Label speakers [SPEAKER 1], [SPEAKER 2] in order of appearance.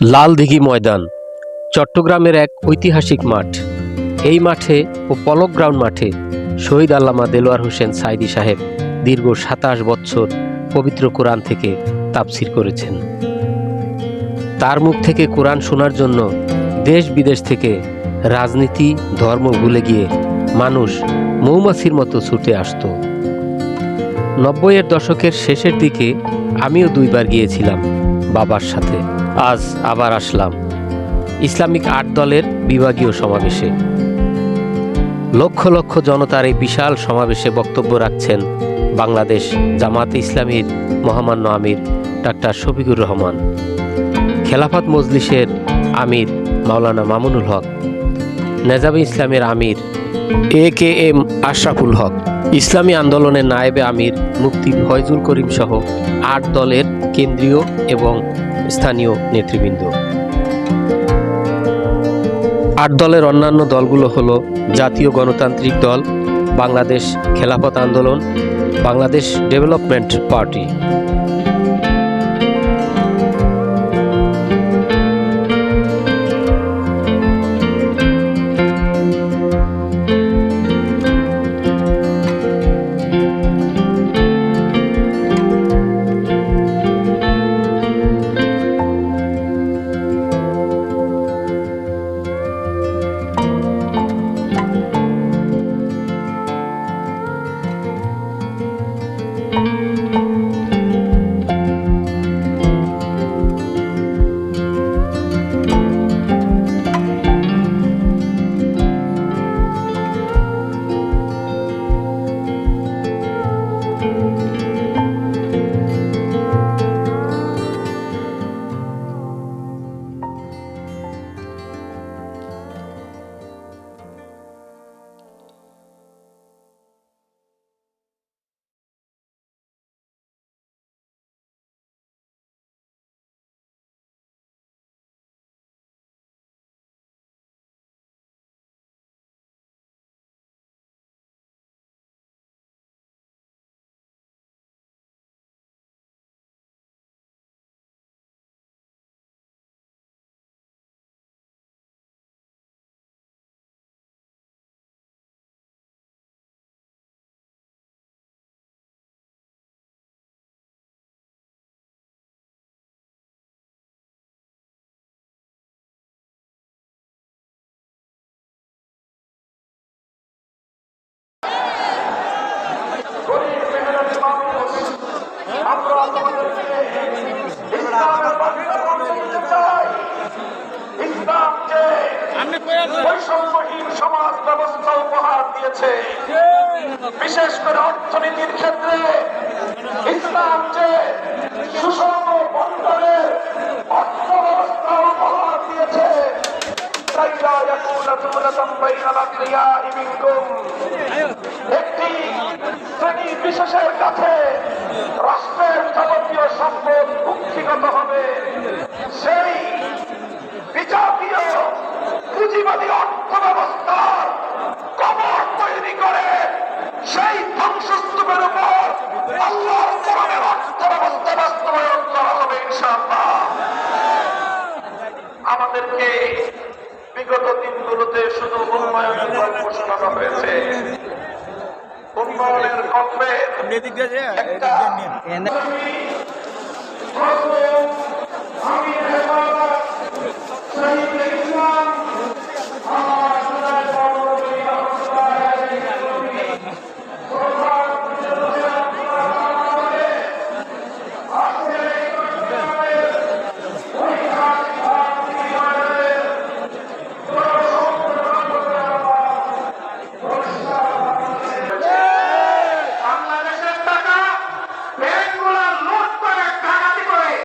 [SPEAKER 1] লালদিঘি ময়দান চট্টগ্রামের এক ঐতিহাসিক মাঠ। এই মাঠে ও পলক গ্রাউন্ড মাঠে শহীদ আল্লামা দেলোয়ার হোসেন সাঈদী সাহেব দীর্ঘ ২৭ বছর পবিত্র কোরআন থেকে তাফসীর করেছেন। তার মুখ থেকে কোরআন শোনার জন্য দেশ বিদেশ থেকে রাজনীতি ধর্ম ভুলে গিয়ে মানুষ মৌমাছির মতো ছুটে আসত। ৯০-এর দশকের শেষের দিকে আমিও ২বার গিয়েছিলাম বাবার সাথে। আজ আবার আসলাম ইসলামিক ৮ দলের বিভাগীয় সমাবেশে। লক্ষ লক্ষ জনতার এই বিশাল সমাবেশে বক্তব্য রাখছেন বাংলাদেশ জামাতে ইসলামীর মহামান্য আমির ডাক্তার শফিকুর রহমান, খেলাফত মজলিসের আমির মাওলানা মামুনুল হক, নেজামে ইসলামের আমির AKM আশরাফুল হক, ইসলামী আন্দোলনের নায়েবে আমির মুফতি ফয়জুল করিম সহ ৮ দলের কেন্দ্রীয় এবং স্থানীয় নেতৃবৃন্দ। ৮ দলের অন্যান্য দলগুলো হলো জাতীয় গণতান্ত্রিক দল, বাংলাদেশ খেলাফত আন্দোলন, বাংলাদেশ ডেভেলপমেন্ট পার্টি।
[SPEAKER 2] বৈষম্যহীন সমাজ ব্যবস্থা উপহার দিয়েছে। বিশেষ করে অর্থনীতির ক্ষেত্রে ইসলাম যে সুষম বন্টনের অর্থ ব্যবস্থা উপহার দিয়েছে। একটি শ্রেণী বিশেষের কাছে রাষ্ট্রের যাবতীয় সম্পদ কুক্ষিগত হবে, সেই বিজাতীয় পুঁজিবাদী অর্থ ব্যবস্থার কবর তৈরি করে সেই ধ্বংসস্তূপের উপর আল্লাহর কোরআনের অর্থ ব্যবস্থা বাস্তবায়ন করা হবে ইনশাআল্লাহ। আমাদেরকে বিগত দিনগুলোতে শুধু উন্নয়নের গল্প শোনানো হয়েছে। উন্নয়নের গল্পে একটা